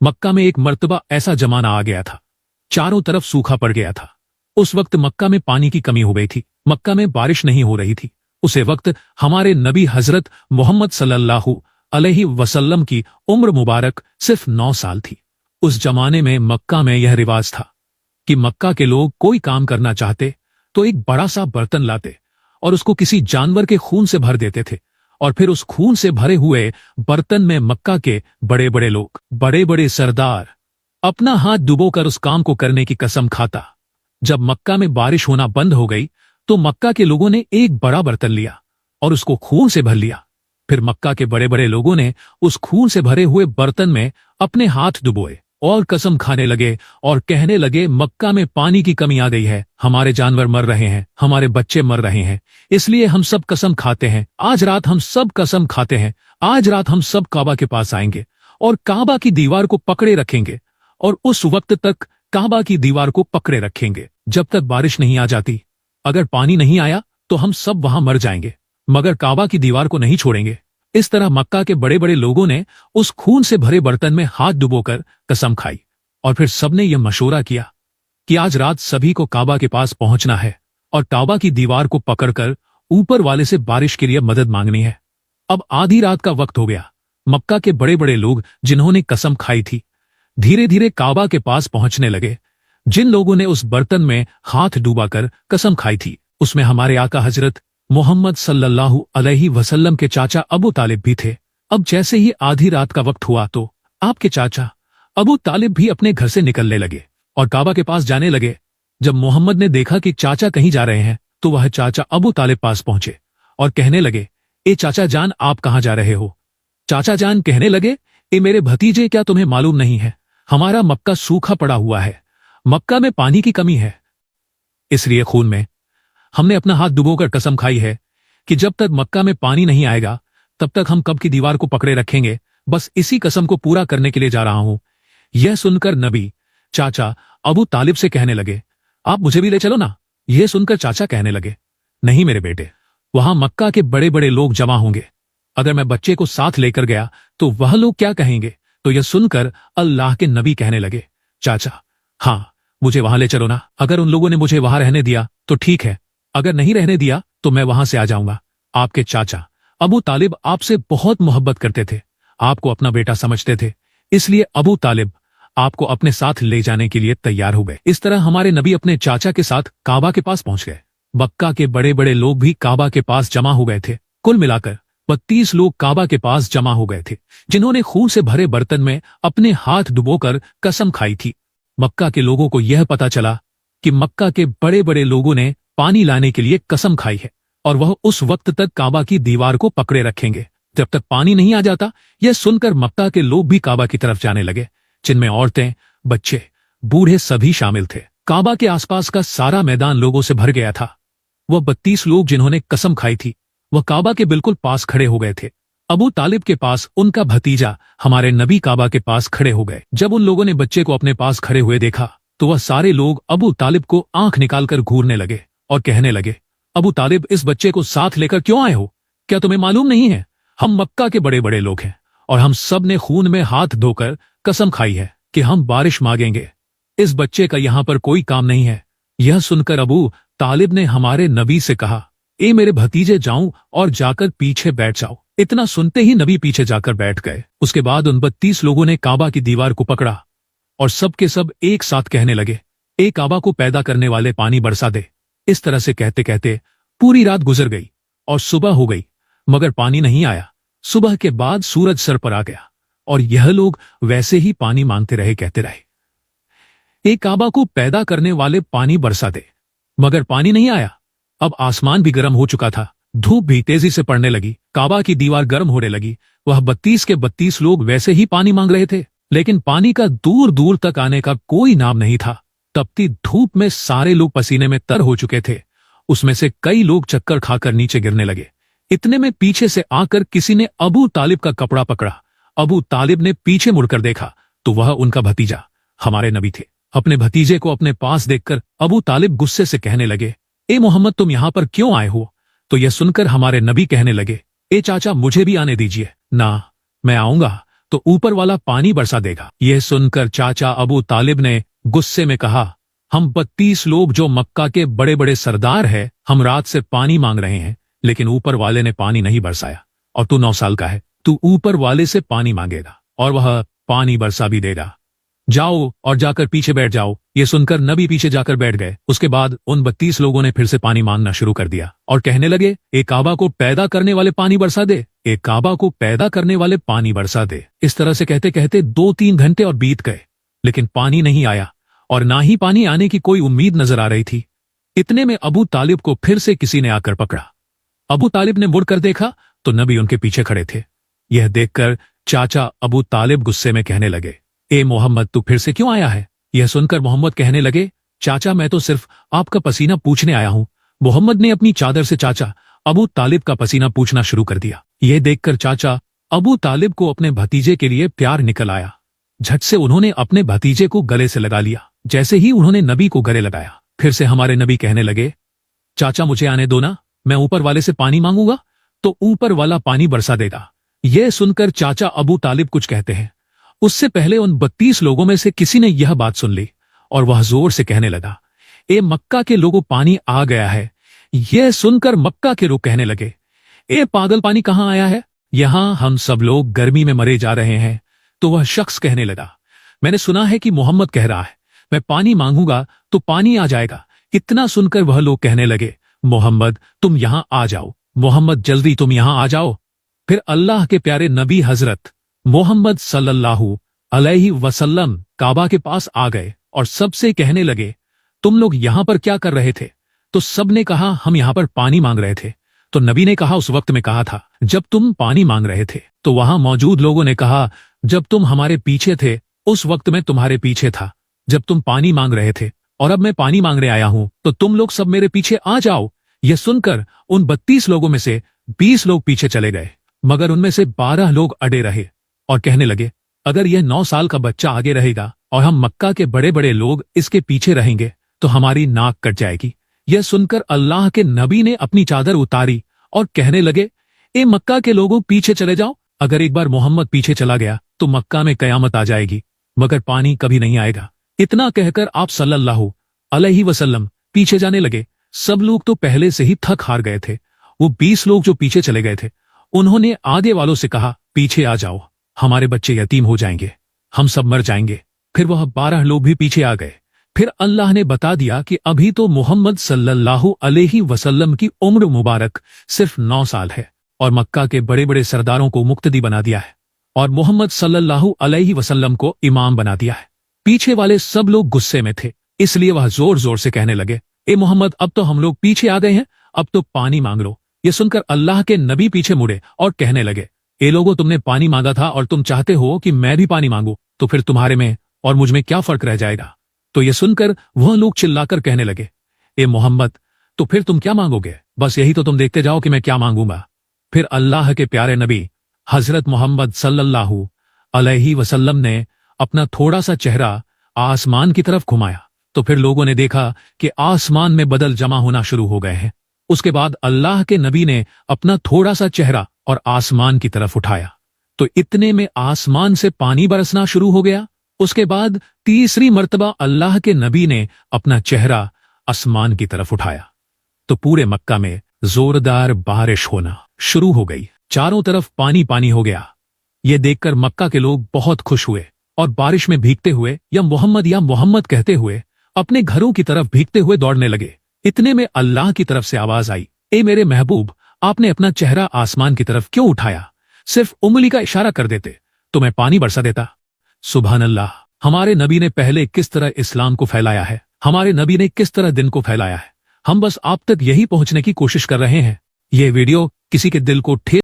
मक्का में एक मर्तबा ऐसा जमाना आ गया था, चारों तरफ सूखा पड़ गया था। उस वक्त मक्का में पानी की कमी हो गई थी, मक्का में बारिश नहीं हो रही थी। उसे वक्त हमारे नबी हजरत मोहम्मद सल्लल्लाहु अलैहि वसल्लम की उम्र मुबारक सिर्फ 9 साल थी। उस जमाने में मक्का में यह रिवाज था कि मक्का के लोग कोई काम करना चाहते तो एक बड़ा सा बर्तन लाते और उसको किसी जानवर के खून से भर देते थे, और फिर उस खून से भरे हुए बर्तन में मक्का के बड़े बड़े लोग, बड़े बड़े सरदार अपना हाथ डुबोकर उस काम को करने की कसम खाता। जब मक्का में बारिश होना बंद हो गई तो मक्का के लोगों ने एक बड़ा बर्तन लिया और उसको खून से भर लिया। फिर मक्का के बड़े बड़े लोगों ने उस खून से भरे हुए बर्तन में अपने हाथ डुबोए और कसम खाने लगे और कहने लगे, मक्का में पानी की कमी आ गई है, हमारे जानवर मर रहे हैं, हमारे बच्चे मर रहे हैं, इसलिए हम सब कसम खाते हैं, आज रात हम सब कसम खाते हैं, आज रात हम सब काबा के पास आएंगे और काबा की दीवार को पकड़े रखेंगे और उस वक्त तक काबा की दीवार को पकड़े रखेंगे जब तक बारिश नहीं आ जाती। अगर पानी नहीं आया तो हम सब वहां मर जाएंगे, मगर काबा की दीवार को नहीं छोड़ेंगे। इस तरह मक्का के बड़े बड़े लोगों ने उस खून से भरे बर्तन में हाथ डुबोकर कसम खाई और फिर सबने यह मशवरा किया कि आज रात सभी को काबा के पास पहुंचना है और काबा की दीवार को पकड़कर ऊपर वाले से बारिश के लिए मदद मांगनी है। अब आधी रात का वक्त हो गया। मक्का के बड़े बड़े लोग जिन्होंने कसम खाई थी धीरे धीरे काबा के पास पहुंचने लगे। जिन लोगों ने उस बर्तन में हाथ डुबाकर कसम खाई थी उसमें हमारे आका हजरत मोहम्मद सल्लल्लाहु अलैहि वसल्लम के चाचा अबू तालिब भी थे। अब जैसे ही आधी रात का वक्त हुआ तो आपके चाचा अबू तालिब भी अपने घर से निकलने लगे और काबा के पास जाने लगे। जब मोहम्मद ने देखा कि चाचा कहीं जा रहे हैं तो वह चाचा अबू तालिब पास पहुंचे और कहने लगे, ए चाचा जान, आप कहां जा रहे हो? चाचा जान कहने लगे, ए मेरे भतीजे, क्या तुम्हें मालूम नहीं है, हमारा मक्का सूखा पड़ा हुआ है, मक्का में पानी की कमी है, इसलिए खून में हमने अपना हाथ डुबोकर कसम खाई है कि जब तक मक्का में पानी नहीं आएगा तब तक हम कब की दीवार को पकड़े रखेंगे। बस इसी कसम को पूरा करने के लिए जा रहा हूं। यह सुनकर नबी चाचा अबू तालिब से कहने लगे, आप मुझे भी ले चलो ना। यह सुनकर चाचा कहने लगे, नहीं मेरे बेटे, वहां मक्का के बड़े बड़े लोग जमा होंगे, अगर मैं बच्चे को साथ लेकर गया तो वह लोग क्या कहेंगे? तो यह सुनकर अल्लाह के नबी कहने लगे, चाचा हां, मुझे वहां ले चलो ना। अगर उन लोगों ने मुझे वहां रहने दिया तो ठीक है, अगर नहीं रहने दिया तो मैं वहां से आ जाऊंगा। आपके चाचा अबू तालिब आपसे बहुत मोहब्बत करते थे, आपको अपना बेटा समझते थे, इसलिए अबू तालिब आपको अपने साथ ले जाने के लिए तैयार हो गए। इस तरह हमारे नबी अपने चाचा के साथ काबा के पास पहुंच गए। मक्का के बड़े बड़े लोग भी काबा के पास जमा हो गए थे। कुल मिलाकर 32 लोग काबा के पास जमा हो गए थे, जिन्होंने खून से भरे बर्तन में अपने हाथ डुबोकर कसम खाई थी। मक्का के लोगों को यह पता चला कि मक्का के बड़े बड़े लोगों ने पानी लाने के लिए कसम खाई है और वह उस वक्त तक काबा की दीवार को पकड़े रखेंगे जब तक पानी नहीं आ जाता। यह सुनकर मक्का के लोग भी काबा की तरफ जाने लगे, जिनमें औरतें, बच्चे, बूढ़े सभी शामिल थे। काबा के आसपास का सारा मैदान लोगों से भर गया था। वह 32 लोग जिन्होंने कसम खाई थी वह काबा के बिल्कुल पास खड़े हो गए थे। अबू तालिब के पास उनका भतीजा हमारे नबी काबा के पास खड़े हो गए। जब उन लोगों ने बच्चे को अपने पास खड़े हुए देखा तो वह सारे लोग अबू तालिब को आंख निकालकर घूरने लगे और कहने लगे, अबू तालिब, इस बच्चे को साथ लेकर क्यों आए हो? क्या तुम्हें मालूम नहीं है हम मक्का के बड़े बड़े लोग हैं और हम सब ने खून में हाथ धोकर कसम खाई है कि हम बारिश मांगेंगे। इस बच्चे का यहां पर कोई काम नहीं है। यह सुनकर अबू तालिब ने हमारे नबी से कहा, ए मेरे भतीजे, जाऊं और जाकर पीछे बैठ जाओ। इतना सुनते ही नबी पीछे जाकर बैठ गए। उसके बाद उन 32 लोगों ने काबा की दीवार को पकड़ा और सब के सब एक साथ कहने लगे, ए काबा को पैदा करने वाले, पानी बरसा दे। इस तरह से कहते कहते पूरी रात गुजर गई और सुबह हो गई, मगर पानी नहीं आया। सुबह के बाद सूरज सर पर आ गया और यह लोग वैसे ही पानी मांगते रहे, कहते रहे, ए काबा को पैदा करने वाले, पानी बरसा दे, मगर पानी नहीं आया। अब आसमान भी गर्म हो चुका था, धूप भी तेजी से पड़ने लगी, काबा की दीवार गर्म होने लगी। वह 32 के 32 लोग वैसे ही पानी मांग रहे थे, लेकिन पानी का दूर दूर तक आने का कोई नाम नहीं था। तपती धूप में सारे लोग पसीने में तर हो चुके थे। उसमें से कई लोग चक्कर खाकर नीचे गिरने लगे। इतने में पीछे से आकर किसी ने अबू तालिब का कपड़ा पकड़ा। अबू तालिब ने पीछे मुड़कर देखा तो वह उनका भतीजा हमारे नबी थे। अपने भतीजे को अपने पास देखकर अबू तालिब गुस्से से कहने लगे, ए मोहम्मद, तुम यहां पर क्यों आए हो? तो यह सुनकर हमारे नबी कहने लगे, ए चाचा, मुझे भी आने दीजिए ना, मैं आऊंगा तो ऊपर वाला पानी बरसा देगा। यह सुनकर चाचा अबू तालिब ने गुस्से में कहा, हम 32 लोग जो मक्का के बड़े बड़े सरदार हैं, हम रात से पानी मांग रहे हैं, लेकिन ऊपर वाले ने पानी नहीं बरसाया। और तू 9 साल का है, तू ऊपर वाले से पानी मांगेगा और वह पानी बरसा भी देगा। जाओ और जाकर पीछे बैठ जाओ। ये सुनकर नबी पीछे जाकर बैठ गए। उसके बाद उन 32 लोगों ने फिर से पानी मांगना शुरू कर दिया और कहने लगे, ए काबा को पैदा करने वाले पानी बरसा दे, ए काबा को पैदा करने वाले पानी बरसा दे। इस तरह से कहते कहते 2-3 घंटे और बीत गए, लेकिन पानी नहीं आया और ना ही पानी आने की कोई उम्मीद नजर आ रही थी। इतने में अबू तालिब को फिर से किसी ने आकर पकड़ा। अबू तालिब ने मुड़कर देखा तो नबी उनके पीछे खड़े थे। यह देखकर चाचा अबू तालिब गुस्से में कहने लगे, ए मोहम्मद, तू फिर से क्यों आया है? यह सुनकर मोहम्मद कहने लगे, चाचा मैं तो सिर्फ आपका पसीना पूछने आया हूं। मोहम्मद ने अपनी चादर से चाचा अबू तालिब का पसीना पूछना शुरू कर दिया। यह देखकर चाचा अबू तालिब को अपने भतीजे के लिए प्यार निकल आया। झट से उन्होंने अपने भतीजे को गले से लगा लिया। जैसे ही उन्होंने नबी को गले लगाया, फिर से हमारे नबी कहने लगे, चाचा मुझे आने दो ना, मैं ऊपर वाले से पानी मांगूंगा तो ऊपर वाला पानी बरसा देगा। यह सुनकर चाचा अबू तालिब कुछ कहते हैं, उससे पहले उन 32 लोगों में से किसी ने यह बात सुन ली और वह जोर से कहने लगा, ए मक्का के लोगों, पानी आ गया है। यह सुनकर मक्का के लोग कहने लगे, ए पागल, पानी कहां आया है? यहां हम सब लोग गर्मी में मरे जा रहे हैं। तो वह शख्स कहने लगा, मैंने सुना है कि मोहम्मद कह रहा है, मैं पानी मांगूंगा तो पानी आ जाएगा। इतना सुनकर वह लोग कहने लगे, मोहम्मद तुम यहां आ जाओ, मोहम्मद जल्दी तुम यहां आ जाओ। फिर अल्लाह के प्यारे नबी हजरत मोहम्मद सल्लल्लाहु अलैहि वसल्लम काबा के पास आ गए और सबसे कहने लगे, तुम लोग यहां पर क्या कर रहे थे? तो सबने कहा, हम यहां पर पानी मांग रहे थे। तो नबी ने कहा, उस वक्त में कहा था जब तुम पानी मांग रहे थे। तो वहां मौजूद लोगों ने कहा, जब तुम हमारे पीछे थे उस वक्त में तुम्हारे पीछे था, जब तुम पानी मांग रहे थे, और अब मैं पानी मांगने आया हूं तो तुम लोग सब मेरे पीछे आ जाओ। यह सुनकर उन 32 लोगों में से 20 लोग पीछे चले गए, मगर उनमें से 12 लोग अड़े रहे और कहने लगे, अगर यह 9 साल का बच्चा आगे रहेगा और हम मक्का के बड़े बड़े लोग इसके पीछे रहेंगे तो हमारी नाक कट जाएगी। यह सुनकर अल्लाह के नबी ने अपनी चादर उतारी और कहने लगे, ए मक्का के लोगों, पीछे चले जाओ। अगर एक बार मोहम्मद पीछे चला गया तो मक्का में कयामत आ जाएगी, मगर पानी कभी नहीं आएगा। इतना कहकर आप सल्लल्लाहु अलैहि वसल्लम पीछे जाने लगे। सब लोग तो पहले से ही थक हार गए थे। वो 20 लोग जो पीछे चले गए थे, उन्होंने आगे वालों से कहा, पीछे आ जाओ, हमारे बच्चे यतीम हो जाएंगे, हम सब मर जाएंगे। फिर वह 12 लोग भी पीछे आ गए। फिर अल्लाह ने बता दिया कि अभी तो मोहम्मद सल्लल्लाहु अलैहि वसल्लम की उम्र मुबारक सिर्फ 9 साल है और मक्का के बड़े बड़े सरदारों को मुक्तदी बना दिया है और मोहम्मद सल्लल्लाहु अलैहि वसल्लम को इमाम बना दिया है। पीछे वाले सब लोग गुस्से में थे, इसलिए वह जोर जोर से कहने लगे, ए मोहम्मद, अब तो हम लोग पीछे आ गए हैं, अब तो पानी मांग लो। ये सुनकर अल्लाह के नबी पीछे मुड़े और कहने लगे, ए लोगों, तुमने पानी मांगा था और तुम चाहते हो कि मैं भी पानी मांगू, तो फिर तुम्हारे में और मुझ में क्या फर्क रह जाएगा? तो ये सुनकर वह लोग चिल्लाकर कहने लगे, ए मोहम्मद, तो फिर तुम क्या मांगोगे? बस यही तो तुम देखते जाओ कि मैं क्या मांगूंगा। फिर अल्लाह के प्यारे नबी हजरत मोहम्मद सल्लल्लाहु अलैहि वसल्लम ने अपना थोड़ा सा चेहरा आसमान की तरफ घुमाया तो फिर लोगों ने देखा कि आसमान में बदल जमा होना शुरू हो गए हैं। उसके बाद अल्लाह के नबी ने अपना थोड़ा सा चेहरा और आसमान की तरफ उठाया तो इतने में आसमान से पानी बरसना शुरू हो गया। उसके बाद तीसरी मर्तबा अल्लाह के नबी ने अपना चेहरा आसमान की तरफ उठाया तो पूरे मक्का में जोरदार बारिश होना शुरू हो गई। चारों तरफ पानी पानी हो गया। यह देखकर मक्का के लोग बहुत खुश हुए और बारिश में भीगते हुए या मोहम्मद कहते हुए अपने घरों की तरफ भीगते हुए दौड़ने लगे। इतने में अल्लाह की तरफ से आवाज आई, ए मेरे महबूब, आपने अपना चेहरा आसमान की तरफ क्यों उठाया? सिर्फ उंगली का इशारा कर देते तो मैं पानी बरसा देता। सुभान अल्लाह। हमारे नबी ने पहले किस तरह इस्लाम को फैलाया है, हमारे नबी ने किस तरह दिन को फैलाया है, हम बस आप तक यही पहुंचने की कोशिश कर रहे हैं। यह वीडियो किसी के दिल को ठेस